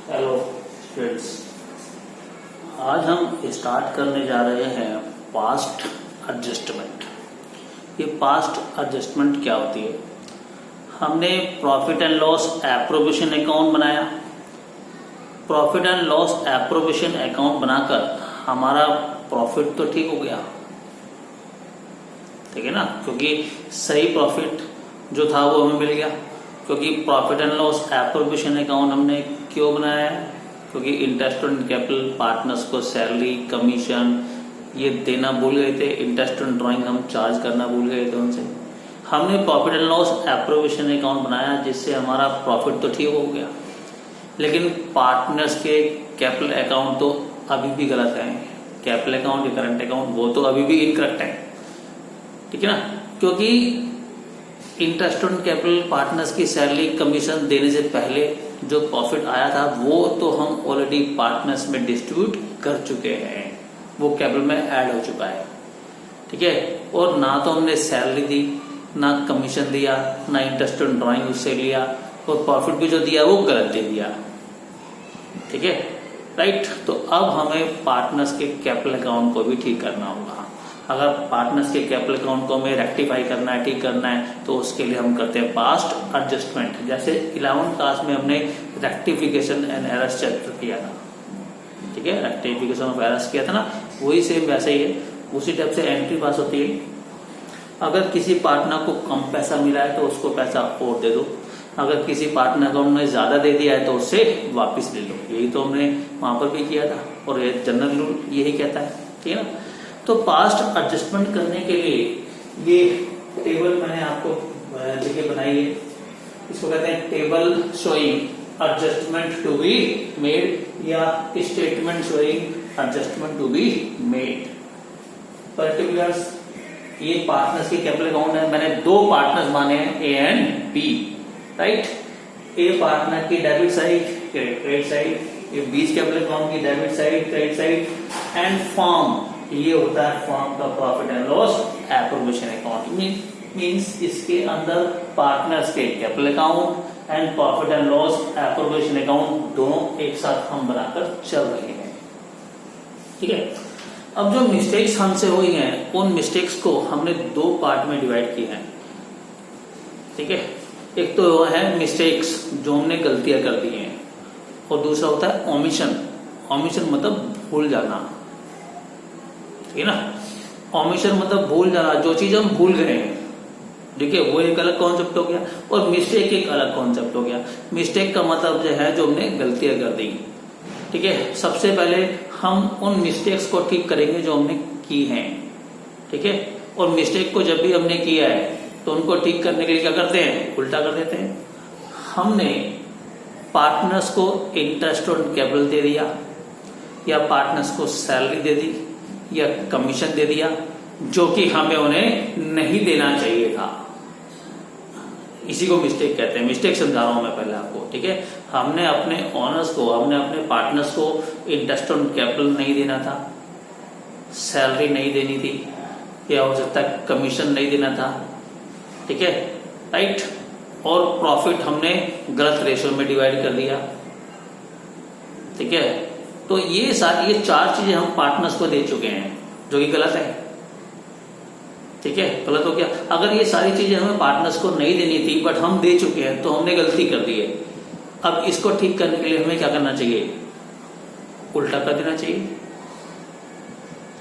Hello students, आज हम start करने जा रहे हैं पास्ट एडजस्टमेंट। ये पास्ट एडजस्टमेंट क्या होती है? हमने profit and loss appropriation account बनाया। Profit and loss appropriation account बनाकर हमारा प्रॉफिट तो ठीक हो गया, ठीक है ना, क्योंकि सही प्रॉफिट जो था वो हमें मिल गया। क्योंकि profit and loss appropriation account हमने क्यों बनाया है? क्योंकि इंटरेस्ट ऑन कैपिटल, पार्टनर्स को सैलरी, कमीशन ये देना भूल गए थे। इंटरेस्ट ऑन ड्राइंग हम चार्ज करना भूल गए थे उनसे। हमने profit and loss appropriation account बनाया जिससे हमारा प्रॉफिट तो ठीक हो गया, लेकिन पार्टनर्स के कैपिटल अकाउंट तो अभी भी गलत है। कैपिटल अकाउंट या करंट अकाउंट वो तो अभी भी इनकरेक्ट है, ठीक है ना, क्योंकि इंटरेस्ट ऑन कैपिटल, पार्टनर्स की सैलरी, कमीशन देने से पहले जो प्रॉफिट आया था वो तो हम ऑलरेडी पार्टनर्स में डिस्ट्रीब्यूट कर चुके हैं, वो कैपिटल में ऐड हो चुका है, ठीक है। और ना तो हमने सैलरी दी, ना कमीशन दिया, ना इंटरेस्ट ऑन ड्राइंग उससे लिया, और प्रॉफिट भी जो दिया वो गलत दे दिया, ठीक है, राइट। तो अब हमें पार्टनर्स के कैपिटल अकाउंट को भी ठीक करना होगा। अगर पार्टनर्स के कैपिटल अकाउंट को हमें रेक्टिफाई करना है, ठीक करना है, तो उसके लिए हम करते हैं पास्ट एडजस्टमेंट। जैसे 11th क्लास में हमने रेक्टिफिकेशन एंड एरर्स चैप्टर किया था, ठीक है, रेक्टिफिकेशन ऑफ एरर्स किया था ना, वही सेम वैसे ही है, उसी टाइप से एंट्री पास होती है। अगर किसी पार्टनर को कम पैसा मिला है तो उसको पैसा और दे दो, अगर किसी पार्टनर अकाउंट में ज्यादा दे दिया है तो उससे वापिस ले लो। यही तो हमने वहां पर भी किया था और ये जनरल रूल यही कहता है, ठीक है ना। तो पास्ट एडजस्टमेंट करने के लिए ये टेबल मैंने आपको देखिए बनाई है, इसको कहते हैं table showing adjustment to be made या statement showing adjustment to be made. Particulars, ये पार्टनर्स की कैपिटल अकाउंट है। मैंने दो पार्टनर्स माने हैं, A and B, right. A partner की डेबिट साइड, क्रेडिट साइड, ये बीच कैपिटल अकाउंट की debit side, credit side, and firm, ये होता है फॉर्म का profit and loss appropriation account. Means इसके अंदर पार्टनर्स के capital account and profit and loss appropriation account दोनों एक साथ हम बनाकर चल रहे हैं, ठीक है। अब जो मिस्टेक्स हमसे हुई हैं उन मिस्टेक्स को हमने दो पार्ट में डिवाइड किया है, ठीक है। एक तो है मिस्टेक्स जो हमने गलतियां कर दी हैं, और दूसरा होता है ओमिशन। ओमिशन मतलब भूल जाना, ठीक है ना। ओमिशन मतलब भूल जाना, जो चीज हम भूल गए हैं, ठीक है, वो एक अलग कॉन्सेप्ट हो गया, और मिस्टेक एक अलग कॉन्सेप्ट हो गया। मिस्टेक का मतलब जो है जो हमने गलतियां कर दी, ठीक है। सबसे पहले हम उन मिस्टेक्स को ठीक करेंगे जो हमने की हैं, ठीक है। और मिस्टेक को जब भी हमने किया है तो उनको ठीक करने के लिए क्या करते हैं? उल्टा कर देते हैं। हमने पार्टनर्स को इंटरेस्ट ऑन कैपिटल दे दिया, या पार्टनर्स को सैलरी दे दी, या कमीशन दे दिया, जो कि हमें उन्हें नहीं देना चाहिए था। इसी को मिस्टेक कहते हैं। मिस्टेक समझा रहा हूं मैं पहले आपको, ठीक है। हमने अपने ओनर्स को, हमने अपने पार्टनर्स को इंटरेस्ट ऑन कैपिटल नहीं देना था, सैलरी नहीं देनी थी, या हो सकता है कमीशन नहीं देना था, ठीक है, राइट। और प्रॉफिट हमने गलत रेशियो में डिवाइड कर दिया, ठीक है। तो ये चार चीजें हम पार्टनर्स को दे चुके हैं, जो कि गलत है, ठीक है, गलत हो गया। अगर ये सारी चीजें हमें पार्टनर्स को नहीं देनी थी बट हम दे चुके हैं तो हमने गलती कर दी है। अब इसको ठीक करने के लिए हमें क्या करना चाहिए? उल्टा कर देना चाहिए,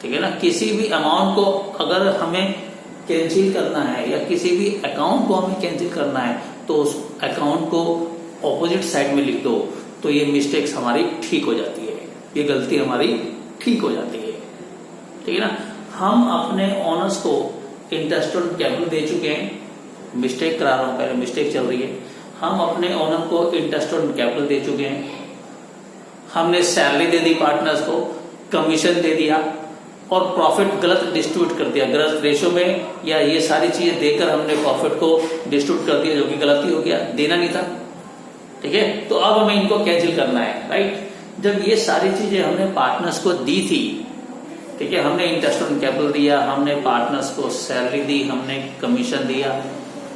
ठीक है ना। किसी भी अमाउंट को अगर हमें कैंसिल करना है, या किसी भी अकाउंट को हमें कैंसिल करना है, तो उस अकाउंट को ऑपोजिट साइड में लिख दो, तो ये मिस्टेक्स हमारी ठीक हो जाती है, ये गलती हमारी ठीक हो जाती है, ठीक है ना। हम अपने ओनर्स को इंटरेस्ट ऑन कैपिटल दे चुके हैं, मिस्टेक करा रहा हूं, पहले मिस्टेक चल रही है। हम अपने ओनर को इंटरेस्ट ऑन कैपिटल दे चुके हैं, हमने सैलरी दे दी पार्टनर्स को, कमीशन दे दिया, और प्रॉफिट गलत डिस्ट्रीब्यूट कर दिया, गलत रेशियो में, या ये सारी चीजें देकर हमने प्रॉफिट को डिस्ट्रीब्यूट कर दिया, जो कि गलती हो गया, देना नहीं था, ठीक है। तो अब हमें इनको कैंसिल करना है, राइट। जब ये सारी चीजें हमने पार्टनर्स को दी थी, ठीक है, हमने इंटरेस्ट ऑन कैपिटल दिया, हमने पार्टनर्स को सैलरी दी, हमने कमीशन दिया,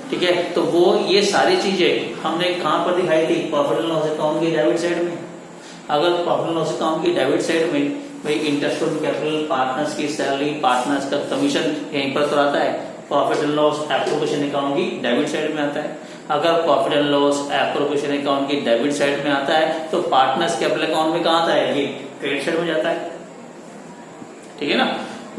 ठीक है, तो वो ये सारी चीजें हमने कहां पर दिखाई थी? प्रॉफिट एंड लॉस अकाउंट की डेबिट साइड में। अगर प्रॉफिट एंड लॉस अकाउंट की डेबिट साइड में भाई इंटरेस्ट ऑन कैपिटल, पार्टनर्स की सैलरी, पार्टनर्स का कमीशन यहीं पर तो आता है। Profit and loss appropriation account की डेबिट साइड में आता है। अगर profit and loss appropriation account की डेबिट साइड में आता है तो पार्टनर्स कैपिटल अकाउंट में कहाँ आता है, ये क्रेडिट साइड में जाता है, ठीक है ना।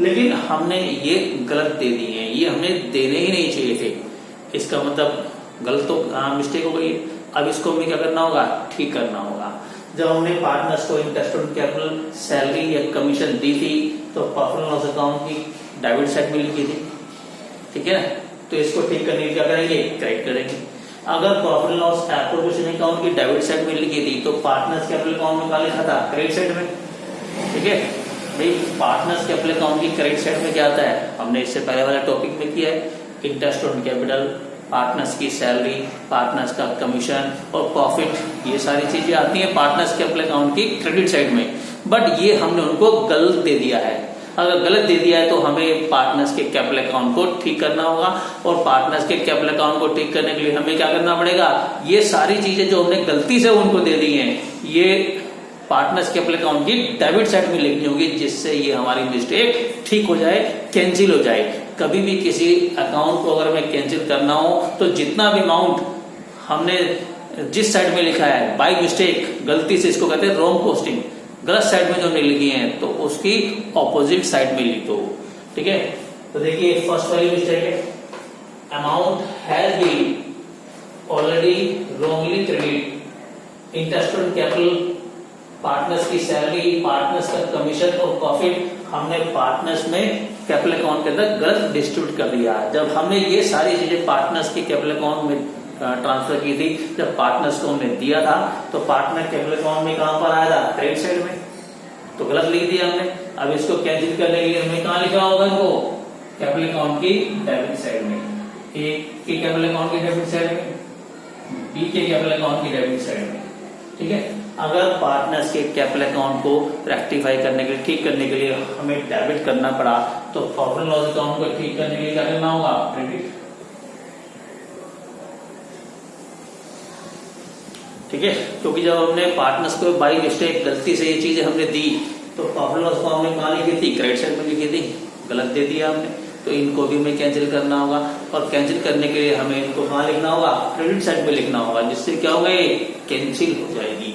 लेकिन हमने ये गलत दे दिए हैं, ये हमें देने ही नहीं चाहिए थे। इसका मतलब गलत तो मिस्टेक हो गई। अब इसको हमें क्या करना होगा, ठीक करना होगा। जब हमने पार्टनर्स को इंटरेस्ट ऑन कैपिटल, सैलरी या कमीशन दी थी तो प्रॉफिट एंड लॉस अकाउंट की डेबिट साइड में लिखी थी, ठीक है ना। तो इसको ठीक करने के लिए क्या करेंगे, क्रेडिट करेंगे। अगर profit and loss appropriation account की डेबिट साइड में लिखी थी तो पार्टनर्स कैपिटल अकाउंट में क्या लिखा था, क्रेडिट साइड में, ठीक है भाई। पार्टनर्स कैपिटल अकाउंट की क्रेडिट साइड में क्या आता है, हमने इससे पहले वाला टॉपिक में किया है। इंटरेस्ट ऑन कैपिटल, पार्टनर्स की सैलरी, पार्टनर्स का कमीशन और प्रॉफिट, ये सारी चीजें आती हैं पार्टनर्स कैपिटल अकाउंट की क्रेडिट साइड में। बट ये हमने उनको गलत दे दिया है। अगर गलत दे दिया है तो हमें पार्टनर्स के कैपिटल अकाउंट को ठीक करना होगा, और पार्टनर्स के कैपिटल अकाउंट को ठीक करने के लिए हमें क्या करना पड़ेगा, ये सारी चीजें जो हमने गलती से उनको दे दी हैं ये पार्टनर्स कैपिटल अकाउंट की डेबिट साइड में लिखनी होगी, जिससे ये हमारी मिस्टेक ठीक हो जाए, कैंसिल हो जाए। कभी भी किसी अकाउंट को अगर हमें कैंसिल करना हो तो जितना भी अमाउंट हमने जिस साइड में लिखा है बाय मिस्टेक, गलती से, इसको कहते हैं रॉन्ग पोस्टिंग, गलत साइड में जो हमने लिखी है तो उसकी ऑपोजिट साइड में लिख दो, ठीक है। तो देखिए फर्स्ट वाली मिस्टेक है, amount has been already wrongly credit interest on capital, partners की सैलरी, पार्टनर्स का कमीशन और प्रॉफिट हमने पार्टनर्स में कैपिटल अकाउंट के अंदर गलत डिस्ट्रीब्यूट कर दिया। जब हमने ये सारी चीजें पार्टनर्स के कैपिटल अकाउंट में ट्रांसफर की थी, जब पार्टनर्स को हमने दिया था तो पार्टनर कैपिटल अकाउंट में कहां पर आया था, क्रेडिट साइड में, तो गलत लिख दिया हमने। अब इसको कैंसिल करने के लिए हमें कहां लिखा होगा इनको, कैपिटल अकाउंट की डेबिट साइड में, ए के कैपिटल अकाउंट की डेबिट साइड में, बी के कैपिटल अकाउंट की डेबिट साइड में, ठीक है। अगर पार्टनर्स के कैपिटल अकाउंट को रेक्टिफाई करने के लिए, ठीक करने के लिए हमें डेबिट करना पड़ा तो प्रॉफिट एंड लॉस अकाउंट को ठीक करने के लिए क्या करना होगा, क्रेडिट, ठीक है। क्योंकि जब हमने पार्टनर्स को बाई मिस्टेक गलती से ये चीजें हमने दी तो प्रॉफिट एंड लॉस अकाउंट में कहां लिखी थी, क्रेडिट साइड में लिखी थी, गलत दे दिया हमने, तो इनको भी हमें कैंसिल करना होगा। और कैंसिल करने के लिए हमें इनको कहां लिखना होगा, क्रेडिट साइड में लिखना होगा, जिससे क्या होगा, ये कैंसिल हो जाएगी,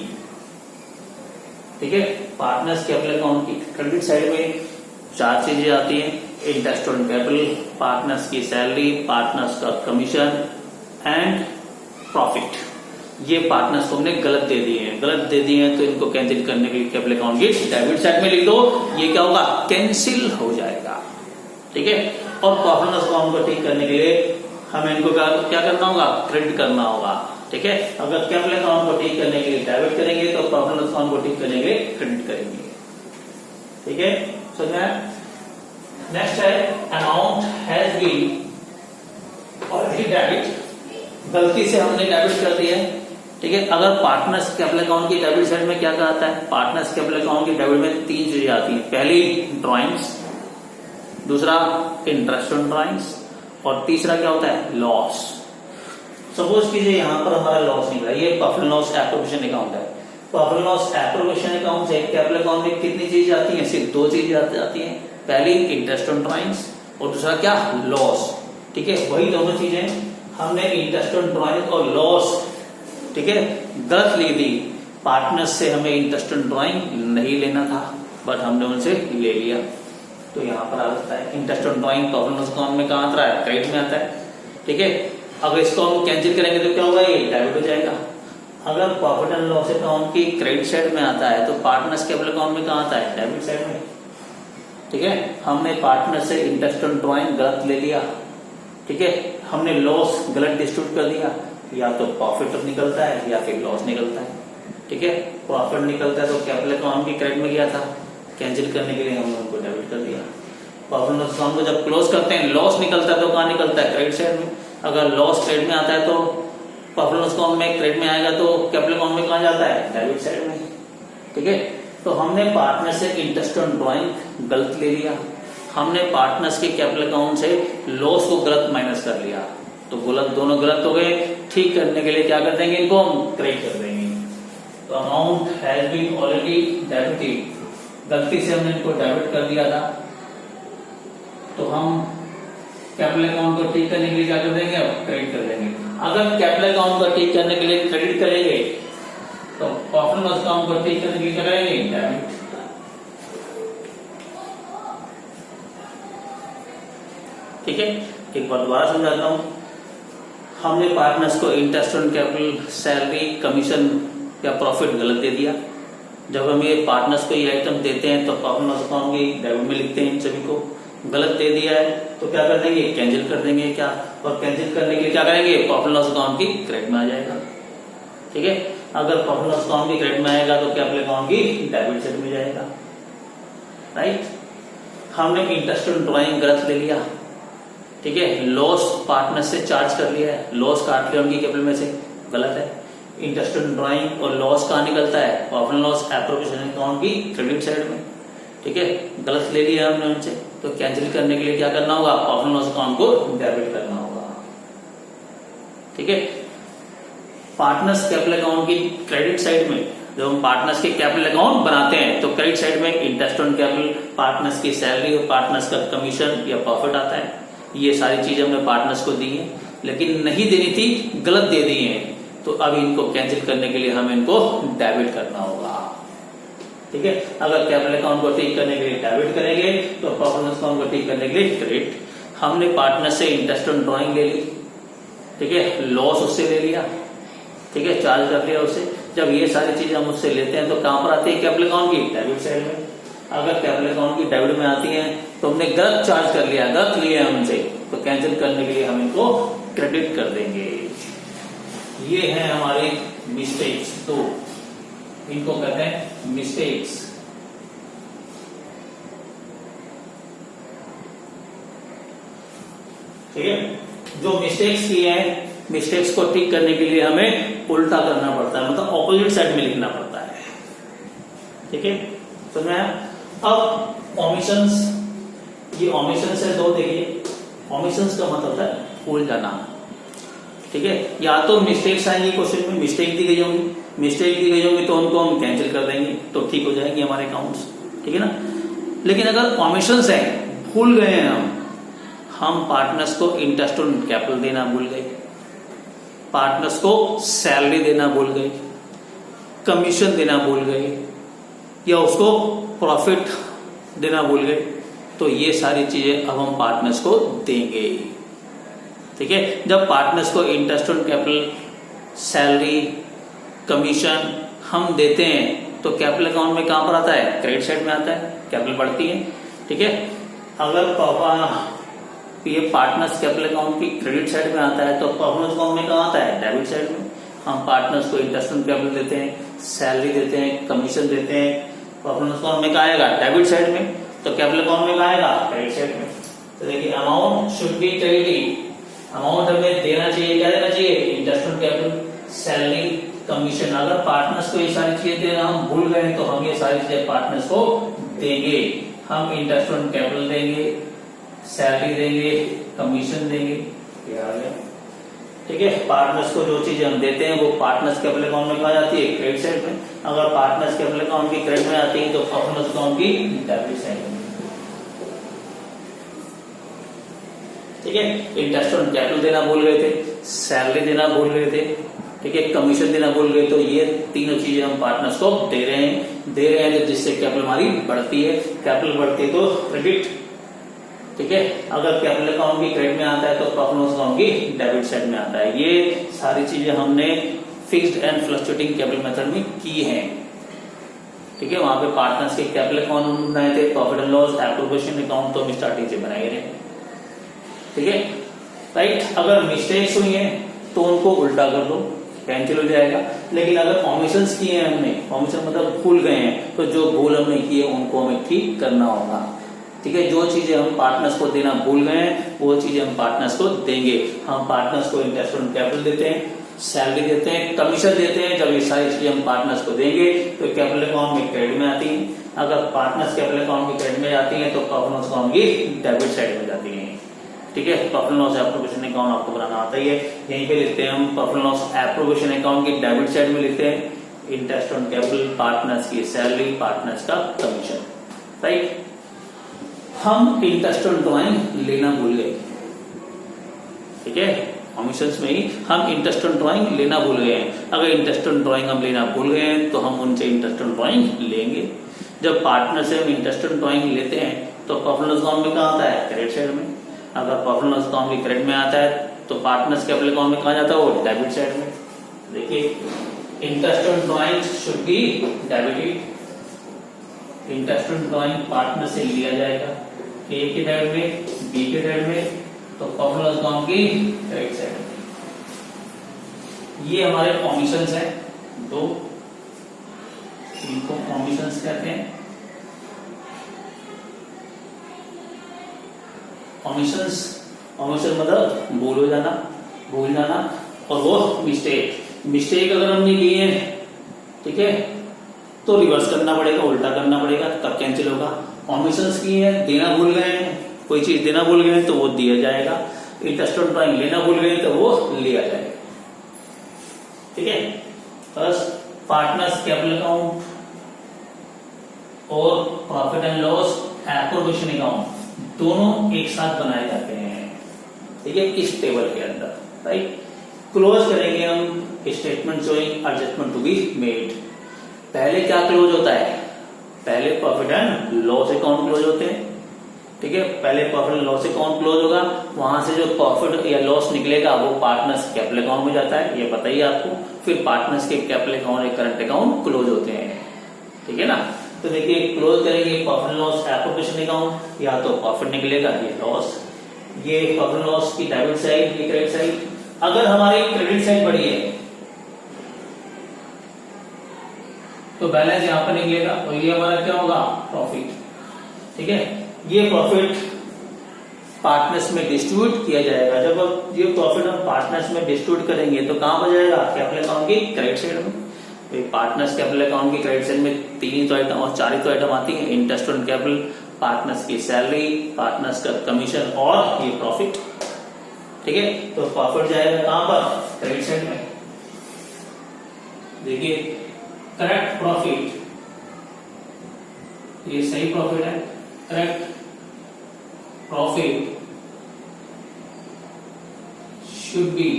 ठीक है। पार्टनर्स कैपिटल अकाउंट की क्रेडिट साइड में चार चीजें आती हैं, इंटरेस्ट ऑन कैपिटल, पार्टनर्स की सैलरी, पार्टनर्स का कमीशन एंड प्रॉफिट। ये पार्टनर्स को हमने गलत दे दिए हैं, गलत दे दिए हैं तो इनको कैंसिल करने के लिए कैपिटल अकाउंट की डेबिट साइड में लिख दो, ये क्या होगा, कैंसिल हो जाएगा, ठीक है। और प्रॉफिट एंड लॉस अकाउंट को ठीक करने के लिए हमें इनको क्या करना होगा, क्रेडिट करना होगा, ठीक है। अगर कैपिटल अकाउंट को ठीक करने के लिए डेबिट करेंगे तो प्रॉफिट एंड लॉस अकाउंट को ठीक करने के लिए क्रेडिट करेंगे, ठीक है। सो नेक्स्ट है amount has been already debit, गलती से हमने डेबिट कर दिया है, ठीक है। अगर पार्टनर्स कैपिटल अकाउंट की डेबिट साइड में क्या आता है, पार्टनर्स कैपिटल अकाउंट की डेबिट में तीन चीजें आती हैं, पहली ड्रॉइंग्स, दूसरा इंटरेस्ट ऑन ड्रॉइंग्स और तीसरा क्या होता है, लॉस। सपोज कीजिए यहां पर हमारा लॉस निकला, ये profit and loss appropriation account है। Profit and loss appropriation account से कैपिटल अकाउंट में कितनी चीजें आती हैं, सिर्फ दो चीजें आती हैं, पहली इंटरेस्ट ऑन ड्रॉइंग्स और दूसरा क्या, लॉस, ठीक है। वही दोनों चीजें हमने इंटरेस्ट ऑन ड्रॉइंग और लॉस, ठीक है, गलत ली थी। पार्टनर्स से हमें इंटरेस्ट ऑन ड्रॉइंग नहीं लेना था बट हमने उनसे ले लिया, तो यहाँ पर आ सकता है interest on drawing profit and loss account में कहां आता है, क्रेडिट में आता है, ठीक है। अगर इसको हम कैंसिल करेंगे तो क्या होगा, ये डेबिट हो जाएगा। अगर प्रॉफिट एंड लॉस अकाउंट की क्रेडिट साइड में आता है तो पार्टनर्स कैपिटल अकाउंट में कहां आता है, डेबिट साइड में, ठीक है। हमने पार्टनर से इंटरेस्ट ऑन ड्रॉइंग गलत ले लिया, ठीक है। हमने लॉस गलत डिस्ट्रीब्यूट कर दिया, या तो प्रॉफिट निकलता है या फिर लॉस निकलता है, ठीक है। प्रॉफिट निकलता है तो कैपिटल अकाउंट की क्रेडिट में गया था, कैंसिल करने के लिए हमने उनको डेबिट कर दिया। प्रॉफिट एंड लॉस अकाउंट को जब क्लोज करते हैं, लॉस निकलता है तो कहां निकलता है, क्रेडिट साइड में। अगर लॉस क्रेडिट में आता है तो प्रॉफिट एंड लॉस अकाउंट में क्रेडिट में आएगा तो कैपिटल अकाउंट में कहां जाता है, डेबिट साइड में, ठीक है। तो हमने पार्टनर से इंटरेस्ट ऑन ड्रॉइंग गलत ले लिया, हमने पार्टनर्स के कैपिटल अकाउंट से लॉस को गलत माइनस कर लिया, तो गलत, दोनों गलत हो गए। ठीक करने के लिए क्या कर देंगे, इनको हम क्रेडिट कर देंगे, तो amount has been already debited, गलती से हमने इनको डेबिट कर दिया था, तो हम कैपिटल अकाउंट को ठीक करने के लिए क्या कर देंगे, अब क्रेडिट कर देंगे। अगर कैपिटल अकाउंट को ठीक करने के लिए क्रेडिट करेंगे तो प्रॉफिट लॉस अकाउंट को ठीक करने के लिए क्या करेंगे, डेबिट। ठीक है, एक बार दोबारा समझाता हूं। हमने पार्टनर्स को interest on capital, salary, commission या प्रॉफिट गलत दे दिया। जब हम ये पार्टनर्स को ये आइटम देते हैं तो प्रॉफिट लॉस अकाउंट की डेबिट में लिखते हैं, इन सभी को गलत दे दिया है तो क्या कर देंगे, कैंसिल कर देंगे क्या, और कैंसिल करने के लिए क्या करेंगे, प्रॉफिट लॉस अकाउंट की क्रेडिट में आ जाएगा। ठीक है, अगर प्रॉफिट लॉस अकाउंट की क्रेडिट में आएगा तो कैपिटल अकाउंट की डेबिट साइड में जाएगा। राइट, हमने इंटरेस्ट ऑन ड्राइंग गलत ले लिया। ठीक है, लॉस पार्टनर से चार्ज कर लिया है, लॉस काट लिया उनकी कैपिटल में से, गलत है। इंटरेस्ट ऑन ड्राइंग और लॉस कहाँ निकलता है, प्रॉफिट लॉस एप्रोप्रिएशन अकाउंट की क्रेडिट साइड में। ठीक है, गलत ले लिया हमने उनसे, तो कैंसिल करने के लिए क्या करना होगा, प्रॉफिट लॉस अकाउंट को डेबिट करना होगा। ठीक है, पार्टनर्स कैपिटल अकाउंट की क्रेडिट साइड में जब हम पार्टनर्स के कैपिटल अकाउंट बनाते हैं तो क्रेडिट साइड में इंटरेस्ट ऑन कैपिटल, पार्टनर्स की सैलरी और पार्टनर्स का कमीशन या प्रॉफिट आता है। ये सारी चीजें हमने पार्टनर्स को दी है, लेकिन नहीं देनी थी, गलत दे दी है, तो अब इनको कैंसिल करने के लिए हमें इनको डेबिट करना होगा। ठीक है, अगर कैपिटल अकाउंट को ठीक करने के लिए डेबिट करेंगे तो प्रॉफिट लॉस अकाउंट को ठीक करने के लिए क्रेडिट। हमने पार्टनर से इंटरेस्ट ऑन ड्राइंग ले ली, ठीक है, लॉस उससे ले लिया, ठीक है, चार्ज कर लिया उससे। जब ये सारी चीजें हम उससे लेते हैं तो कहां पर आती है, कैपिटल अकाउंट की डेबिट साइड में। अगर कैपिटल अकाउंट की डेबिट में आती है तो हमने गलत चार्ज कर लिया, गलत लिया हमसे, तो कैंसिल करने के लिए हम इनको क्रेडिट कर देंगे। ये है हमारे मिस्टेक्स, तो इनको कहते हैं मिस्टेक्स। ठीक है, जो मिस्टेक्स किए हैं, मिस्टेक्स को ठीक करने के लिए हमें उल्टा करना पड़ता है, मतलब ऑपोजिट साइड में लिखना पड़ता है। ठीक है, तो मैं अब ओमिशंस, ये ओमिशंस है दो, देखिए ओमिशंस का मतलब है भूल जाना। ठीक है, या तो मिस्टेक्स आएंगी क्वेश्चन में, मिस्टेक दी गई होंगी, मिस्टेक दी गई होंगी तो उनको हम कैंसिल कर देंगे तो ठीक हो जाएंगे हमारे अकाउंट्स। ठीक है ना, लेकिन अगर ओमिशंस है, भूल गए हैं हम पार्टनर्स को इंटरेस्ट ऑन कैपिटल देना भूल गए, पार्टनर्स को सैलरी देना भूल गए, कमीशन देना भूल गए, या उसको प्रॉफिट देना भूल गए, तो ये सारी चीजें अब हम पार्टनर्स को देंगे। ठीक है, जब पार्टनर्स को interest on capital, salary, commission हम देते हैं तो कैपिटल अकाउंट में कहां पर आता है, क्रेडिट साइड में आता है, कैपिटल बढ़ती है। ठीक है, अगर ये पार्टनर्स कैपिटल अकाउंट की क्रेडिट साइड में आता है तो प्रॉफिट अकाउंट में कहां आता है, डेबिट साइड में। हम पार्टनर्स को इंटरेस्ट ऑन कैपिटल देते हैं, सैलरी देते हैं, कमीशन देते हैं, प्रॉफिट अकाउंट में कहा आएगा, डेबिट साइड में, तो कैपिटल अकाउंट में कहा आएगा, क्रेडिट साइड में। तो देखिए amount should be credited, amount हमें देना चाहिए, क्या देना चाहिए, interest on capital, salary, commission. अगर पार्टनर्स को ये सारी चीजें देना हम भूल गए तो हम ये सारी चीजें पार्टनर्स को देंगे। हम इंटरेस्ट ऑन कैपिटल देंगे, सैलरी देंगे, कमीशन देंगे, ये आ गया। ठीक है, पार्टनर्स को जो चीजें हम देते हैं वो पार्टनर्स कैपिटल अकाउंट में कहा जाती है, क्रेडिट साइड में। अगर पार्टनर्स कैपिटल अकाउंट की क्रेडिट में आती है तो प्रॉफिट अकाउंट की डेबिट साइड में। ठीक है, इंटरेस्ट ऑन कैपिटल देना भूल गए थे, सैलरी देना भूल गए थे, ठीक है, कमीशन देना भूल गए, तो ये तीनों चीजें हम पार्टनर्स को दे रहे हैं तो जिससे कैपिटल हमारी बढ़ती है, कैपिटल बढ़ती है तो क्रेडिट। ठीक है, अगर कैपिटल अकाउंट की क्रेडिट में आता है तो प्रॉफिट अकाउंट की डेबिट साइड में आता है। ये सारी चीजें हमने fixed and fluctuating capital method में की हैं। ठीक है, वहां पे पार्टनर्स के कैपिटल अकाउंट बनाए थे, profit and loss, appropriation account तो हम स्टार्टिंग से बनाए रहे। ठीक है, राइट, अगर मिस्टेक्स हुई हैं तो उनको उल्टा कर दो, कैंसिल हो जाएगा। लेकिन अगर ओमिशंस किए हैं हमने, ओमिशन मतलब भूल गए हैं, तो जो भूल हमने की है उनको हमें ठीक करना होगा। ठीक है, जो चीजें हम पार्टनर्स को देना भूल गए हैं वो चीजें हम पार्टनर्स को देंगे। हम पार्टनर्स को इंटरेस्ट ऑन कैपिटल देते हैं, सैलरी देते हैं, कमीशन देते हैं। जब ये सारी चीजें हम पार्टनर्स को देंगे तो कैपिटल अकाउंट में क्रेडिट में आती है। अगर पार्टनर्स कैपिटल अकाउंट की क्रेडिट में जाती है तो प्रॉफिट अकाउंट की डेबिट साइड में जाती है। ठीक है, प्रॉफिट लॉस एप्रोप्रिएशन अकाउंट आपको बनाना आता ही है। यहीं पे लिखते हैं हम, प्रॉफिट लॉस एप्रोप्रिएशन अकाउंट की डेबिट साइड में लिखते हैं, इंटरेस्ट ऑन कैपिटल, पार्टनर्स की सैलरी, पार्टनर्स का कमीशन, राइट। हम इंटरेस्ट ऑन ड्राइंग लेना भूल गए, ठीक है, कमीशंस में ही हम इंटरेस्ट ऑन ड्राइंग लेना भूल गए हैं। अगर इंटरेस्ट ऑन ड्राइंग हम लेना भूल गए हैं तो हम उनसे इंटरेस्ट ऑन ड्राइंग लेंगे। जब पार्टनर से हम इंटरेस्ट ऑन ड्राइंग लेते हैं तो प्रॉफिट लॉस अकाउंट में कहाँ आता है? क्रेडिट साइड में। अगर प्रॉफिट लॉस अकाउंट में क्रेडिट में आता है तो पार्टनर्स कैपिटल अकाउंट में कहाँ जाता है? वो डेबिट साइड में। देखिए, interest on drawing should be debited. Interest on drawing partner से लिया जाएगा, ए के साइड में, बी के साइड में, तो प्रॉफिट लॉस अकाउंट की क्रेडिट साइड में। ये हमारे कमीशंस हैं दो, इनको कमीशंस कहते हैं। कमीशंस, कमीशन मतलब भूल जाना, और वो मिस्टेक अगर हमने की है, ठीक है, तो रिवर्स करना पड़ेगा, उल्टा करना पड़ेगा, तब कैंसिल होगा। कमीशंस की है, देना भूल गए हैं, कोई चीज देना भूल गए तो वो दिया जाएगा। इंटरेस्ट ऑन ड्राइंग लेना भूल गए तो वो लिया जाएगा, ठीक है। फर्स्ट, पार्टनर्स कैपिटल अकाउंट और profit and loss appropriation account दोनों एक साथ बनाए जाते हैं, ठीक है, इस टेबल के अंदर, राइट। क्लोज करेंगे हम statement showing adjustment to be made. पहले क्या क्लोज होता है? पहले profit and loss account close होते हैं, ठीक है। पहले profit and loss account close होगा, वहां से जो प्रॉफिट या लॉस निकलेगा वो पार्टनर्स कैपिटल अकाउंट में जाता है, ये बताइए आपको। फिर पार्टनर्स के कैपिटल अकाउंट या करंट अकाउंट क्लोज होते हैं, ठीक है ना। तो देखिए, क्लोज करेंगे profit and loss appropriation account, या तो प्रॉफिट निकलेगा, ये लॉस, ये प्रॉफिट एंड लॉस की डेबिट साइड, ये क्रेडिट साइड। अगर हमारी क्रेडिट साइड बढ़ी है तो बैलेंस यहां पर निकलेगा, और ये हमारा क्या होगा? प्रॉफिट, ठीक है। ये प्रॉफिट पार्टनर्स में डिस्ट्रीब्यूट किया जाएगा। जब ये प्रॉफिट हम पार्टनर्स में डिस्ट्रीब्यूट करेंगे तो कहां पर जाएगा? कैपिटल अकाउंट की क्रेडिट साइड में। तो पार्टनर्स कैपिटल अकाउंट की क्रेडिट साइड में 3 तो आइटम और 4 तो आइटम आती है, इंटरेस्ट ऑन कैपिटल, पार्टनर्स की सैलरी, पार्टनर्स का कमीशन और ये प्रॉफिट, ठीक है। तो प्रॉफिट जाएगा कहां पर? क्रेडिट साइड में। देखिए, करेक्ट प्रॉफिट, ये सही प्रॉफिट है, correct profit should be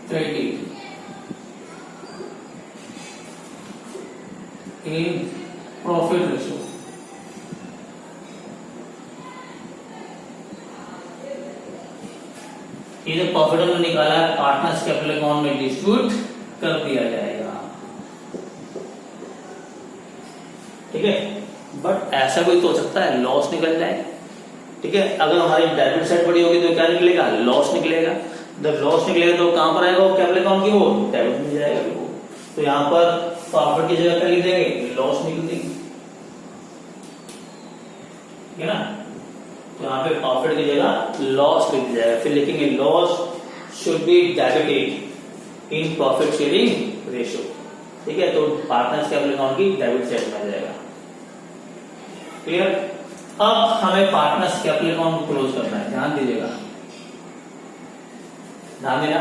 credited in profit ratio. ये जो प्रॉफिट हमने निकाला है पार्टनर्स कैपिटल अकाउंट में डिस्ट्रीब्यूट कर दिया जाएगा, ठीक है। बट ऐसा भी तो हो सकता है लॉस निकल जाए, ठीक है। अगर हमारी डेबिट साइड बड़ी होगी तो क्या निकलेगा? लॉस निकलेगा। जब लॉस निकलेगा तो कहां पर आएगा? वो कैपिटल अकाउंट की वो डेबिट में जाएगा वो। तो यहां पर प्रॉफिट की जगह क्या लिख देंगे? लॉस लिख देंगे, ठीक है ना। तो यहाँ पे प्रॉफिट की जगह लॉस लिख दिया जाएगा। फिर लिखेंगे loss should be debited in profit sharing ratio, ठीक है। तो पार्टनर्स कैपिटल अकाउंट की डेबिट साइड में आ जाएगा, क्लियर। अब हमें पार्टनर्स कैपिटल अकाउंट को क्लोज करना है, ध्यान दीजिएगा, ध्यान देना।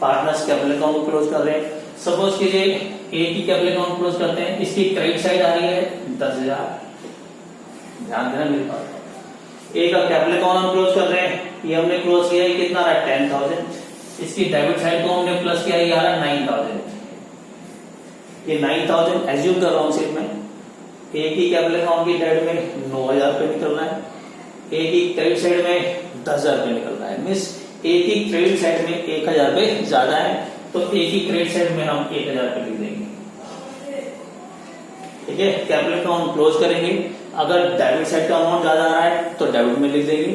पार्टनर्स कैपिटल अकाउंट को क्लोज कर रहे हैं। सपोज कीजिए ए की कैपिटल अकाउंट क्लोज करते हैं, इसकी क्रेडिट साइड आ रही है 10,000, ध्यान देना मेरे पास। ए का कैपिटल अकाउंट हम क्लोज कर रहे हैं, ये हमने क्लोज किया है, कितना रहा? 10,000। इसकी डेबिट साइड को हमने प्लस किया, ये आ रहा 9,000। ये 9,000 एज्यूम कर रहा हूं सिर्फ मैं। ए की कैपिटल अकाउंट की डेबिट में 9,000 रुपये निकलना है, ए की क्रेडिट साइड में 10,000 रुपये निकलना है। मीन्स ए की क्रेडिट साइड में 1,000 रुपये ज्यादा है, तो ए की क्रेडिट साइड में हम 1,000 रुपये लिख देंगे, ठीक है। कैपिटल अकाउंट क्लोज करेंगे। अगर डेबिट साइड का अमाउंट ज्यादा आ रहा है तो डेबिट में लिख देंगे,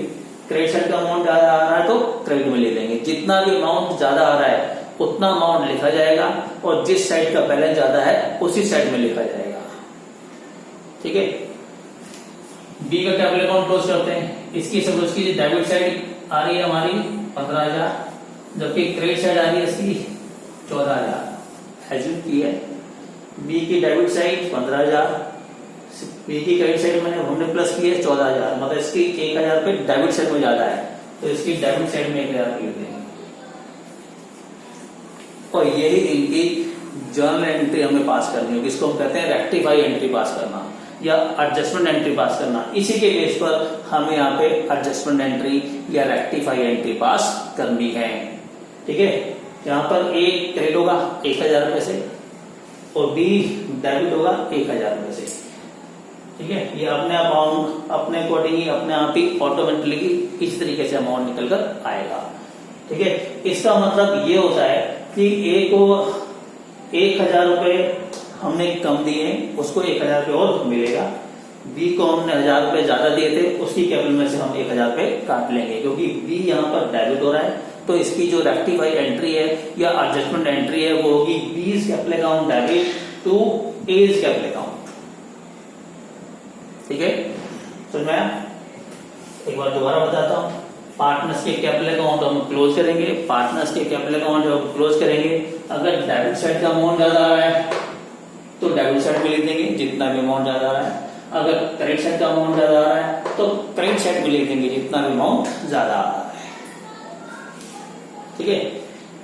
क्रेडिट साइड का अमाउंट ज्यादा आ रहा है तो क्रेडिट में लिख देंगे। जितना भी अमाउंट ज्यादा आ रहा है उतना अमाउंट लिखा जाएगा, और जिस साइड का बैलेंस ज्यादा है उसी साइड में लिखा जाएगा, ठीक है। बी का कैपिटल अकाउंट क्लोज करते हैं। इसकी सपोज की डेबिट साइड आ रही है हमारी 15,000, जबकि क्रेडिट साइड आ रही है इसकी 14,000 एज्यूम की है। बी की डेबिट साइड 15,000, बी की क्रेडिट साइड मैंने हमने प्लस की है 14,000, मतलब इसकी 1,000 रुपये डेबिट साइड में ज्यादा है, तो इसकी डेबिट साइड में 1,000 लिख देंगे। और यही इनकी जर्नल एंट्री हमें पास करनी होगी। इसको हम कहते हैं रेक्टिफाई एंट्री पास करना या एडजस्टमेंट एंट्री पास करना। इसी के बेस पर हमें यहाँ पे एडजस्टमेंट एंट्री या रेक्टिफाई एंट्री पास करनी है। ठीक है, यहाँ पर ए क्रेडिट होगा 1000 रुपए से और बी डेबिट होगा 1000 रुपए से। ठीक है, ये अपने अमाउंट अपने अकॉर्डिंग अपने आप ही ऑटोमेटिकली इस तरीके से अमाउंट निकल कर आएगा। ठीक है, इसका मतलब ये होता है कि ए को 1000 रुपए हमने कम दिए, उसको 1000 रुपए और मिलेगा। बी को हमने 1000 रुपए ज्यादा दिए थे, उसकी कैपिटल में से हम 1000 रुपए काट लेंगे, क्योंकि बी यहाँ पर डेबिट हो रहा है। तो इसकी जो रेक्टिफाई एंट्री है या एडजस्टमेंट एंट्री है वो होगी B's capital account debit to A's capital account. ठीक है, समझ में आया? एक बार दोबारा बताता हूं। पार्टनर्स के कैपिटल अकाउंट हम क्लोज करेंगे, पार्टनर्स के कैपिटल अकाउंट जब हम क्लोज करेंगे, अगर डेबिट साइड का अमाउंट ज्यादा आ रहा है तो डेबिट साइड में लिख देंगे जितना भी अमाउंट ज्यादा आ रहा है। अगर क्रेडिट साइड का अमाउंट ज्यादा आ रहा है तो क्रेडिट साइड में लिख देंगे जितना भी अमाउंट ज्यादा आ रहा है। ठीक है,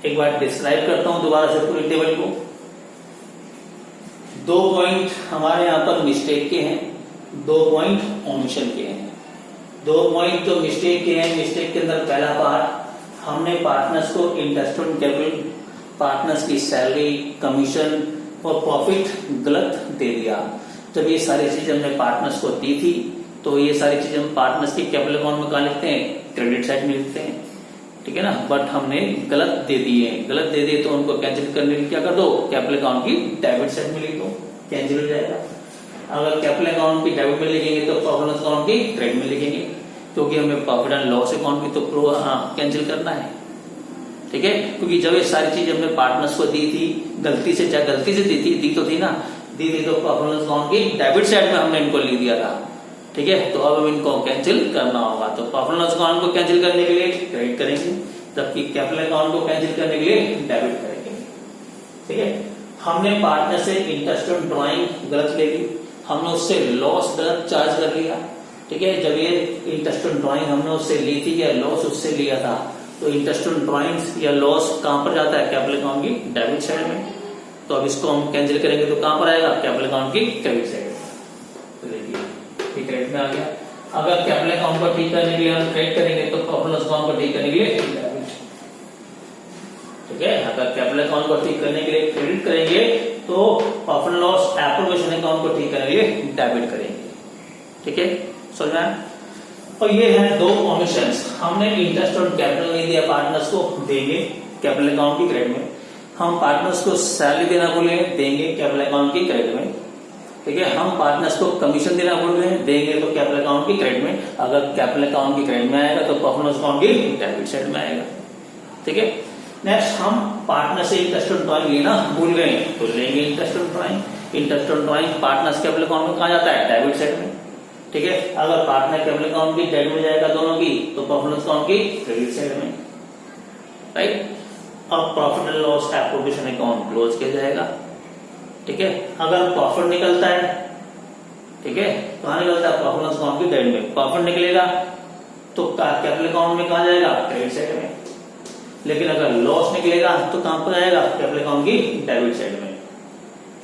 एक बार डिस्क्राइब करता हूं दोबारा से पूरी टेबल को। 2 पॉइंट हमारे यहां पर मिस्टेक के हैं, 2 पॉइंट ओमिशन के हैं। 2 पॉइंट जो मिस्टेक के हैं, मिस्टेक के अंदर पहला पार्ट हमने पार्टनर्स को इंटरेस्ट ऑन कैपिटल, पार्टनर्स की सैलरी, कमीशन और प्रॉफिट गलत दे दिया। जब ये सारी चीज हमने पार्टनर्स को दी थी तो ये सारी चीज हम पार्टनर्स की कैपिटल अकाउंट में कहा लिखते हैं, क्रेडिट साइड में लिखते हैं। ठीक है ना, बट हमने गलत दे दिए, गलत दे दिए तो उनको कैंसिल करने के लिए क्या कर दो, कैपिटल अकाउंट की डेबिट साइड में लिख दो, कैंसिल हो जाएगा। अगर कैपिटल अकाउंट की डेबिट में लिखेंगे तो प्रॉफिट लॉस अकाउंट की क्रेडिट में लिखेंगे, क्योंकि हमें प्रॉफिट एंड लॉस अकाउंट भी तो कैंसिल करना है। ठीक है, क्योंकि जब ये सारी चीज हमने पार्टनर्स को दी थी, गलती से दी तो थी ना, दी थी तो प्रॉफिट लॉस अकाउंट की डेबिट साइड में हमने इनको लिख दिया था। ठीक है, तो अब हम इनको कैंसिल करना होगा, तो प्रॉफिट लॉस अकाउंट को कैंसिल करने के लिए क्रेडिट करेंगे, जबकि कैपिटल अकाउंट को कैंसिल करने के लिए डेबिट करेंगे। ठीक है, हमने पार्टनर से इंटरेस्ट ऑन ड्राइंग गलत ले ली, हमने उससे लॉस गलत चार्ज कर लिया। ठीक है, जब ये इंटरेस्ट ऑन ड्राइंग हमने उससे ली थी या लॉस उससे लिया था, तो इंटरेस्ट ऑन ड्राइंग्स या लॉस कहां पर जाता है, कैपिटल अकाउंट की डेबिट साइड में। तो अब इसको हम कैंसिल करेंगे तो कहां पर आएगा, कैपिटल अकाउंट की क्रेडिट साइड। तो देखिए क्रेडिट में आ गया। अगर कैपिटल अकाउंट को ठीक करने के लिए हम क्रेडिट करेंगे तो प्रॉफिट लॉस अकाउंट को ठीक करने के लिए डेबिट। ठीक है, अगर कैपिटल अकाउंट को ठीक करने के लिए क्रेडिट करेंगे तो प्रॉफिट लॉस एप्रोप्रिएशन अकाउंट को ठीक करने के लिए डेबिट करेंगे। ठीक है, समझ में आया? और ये है 2 ओमिशंस। हमने इंटरेस्ट ऑन कैपिटल नहीं दिया, पार्टनर्स को देंगे कैपिटल अकाउंट की क्रेडिट में। हम पार्टनर्स को सैलरी देना भूल गए, देंगे कैपिटल अकाउंट की क्रेडिट में। ठीक है, हम पार्टनर्स को कमीशन देना भूल गए, देंगे तो कैपिटल अकाउंट की क्रेडिट में। अगर कैपिटल अकाउंट की क्रेडिट में आएगा तो प्रॉफिट लॉस अकाउंट की डेबिट साइड में आएगा। ठीक है, नेक्स्ट हम पार्टनर से इंटरेस्ट ऑन ड्राइंग लेना भूल गए तो लेंगे interest on drawing. Interest on drawing partners capital account में कहा जाता है, डेबिट साइड में। ठीक है, अगर पार्टनर कैपिटल अकाउंट की डेबिट में जाएगा दोनों की तो प्रॉफिट लॉस अकाउंट की क्रेडिट साइड में। राइट, अब profit and loss appropriation account close किया जाएगा। ठीक है, अगर प्रॉफिट निकलता है, ठीक है, कहां निकलता है, प्रॉफिट लॉस अकाउंट की डेबिट में। प्रॉफिट निकलेगा तो कैपिटल अकाउंट में कहा जाएगा, क्रेडिट साइड में। लेकिन अगर लॉस निकलेगा तो कहां पर आएगा, कैपिटल अकाउंट की डेबिट साइड में।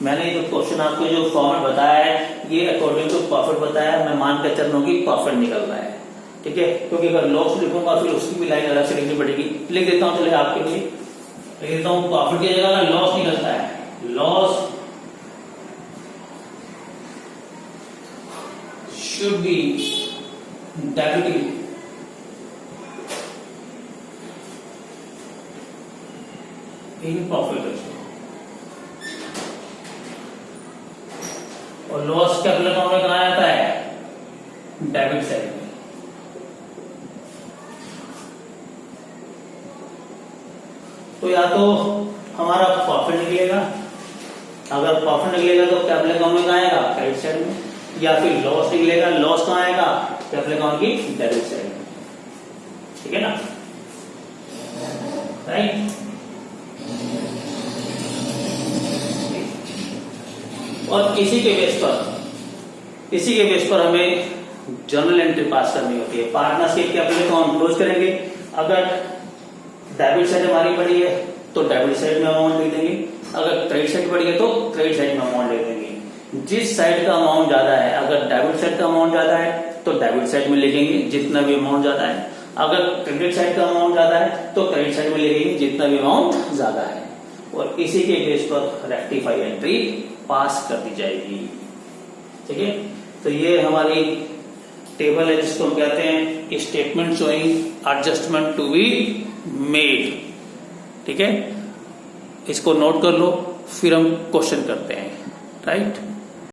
मैंने जो क्वेश्चन आपको जो फॉर्मेट बताया है ये अकॉर्डिंग टू प्रॉफिट बताया, मैं मान के चल रहा हूं कि प्रॉफिट निकल रहा है। ठीक है, क्योंकि अगर लॉस लिखूंगा फिर उसकी भी लाइन अलग से लिखनी पड़ेगी। लिख देता हूं, चलिए आपके लिए लिख देता हूं, प्रॉफिट की जगह अगर लॉस निकलता है, loss should be debited in profit ratio, और लॉस कैपिटल अकाउंट में कहा जाता है, डेबिट साइड में। तो या तो हमारा प्रॉफिट निकलेगा, अगर प्रॉफिट निकलेगा तो कैपिटल अकाउंट में कहा आएगा, क्रेडिट साइड में। या फिर लॉस निकलेगा, लॉस कहां आएगा, कैपिटल अकाउंट की डेबिट साइड में। ठीक है ना, राइट। और इसी के बेस पर हमें जर्नल एंट्री पास करनी होती है। पार्टनर्स के कैपिटल अकाउंट क्लोज करेंगे, अगर डेबिट साइड हमारी पड़ी है तो डेबिट साइड में अमाउंट लिख देंगे, अगर क्रेडिट साइड बढ़ गया तो क्रेडिट साइड में अमाउंट लिख देंगे। जिस साइड का अमाउंट ज्यादा है, अगर डेबिट साइड का अमाउंट ज्यादा है तो डेबिट साइड में लिखेंगे जितना भी अमाउंट ज्यादा है, अगर क्रेडिट साइड का अमाउंट ज्यादा है तो क्रेडिट साइड में लिखेंगे जितना भी अमाउंट ज्यादा है, और इसी के बेस पर रेक्टिफाई एंट्री पास कर दी जाएगी। ठीक है, तो ये हमारी टेबल है जिसको हम कहते हैं statement showing adjustment to be made. ठीक है, इसको नोट कर लो, फिर हम क्वेश्चन करते हैं। राइट।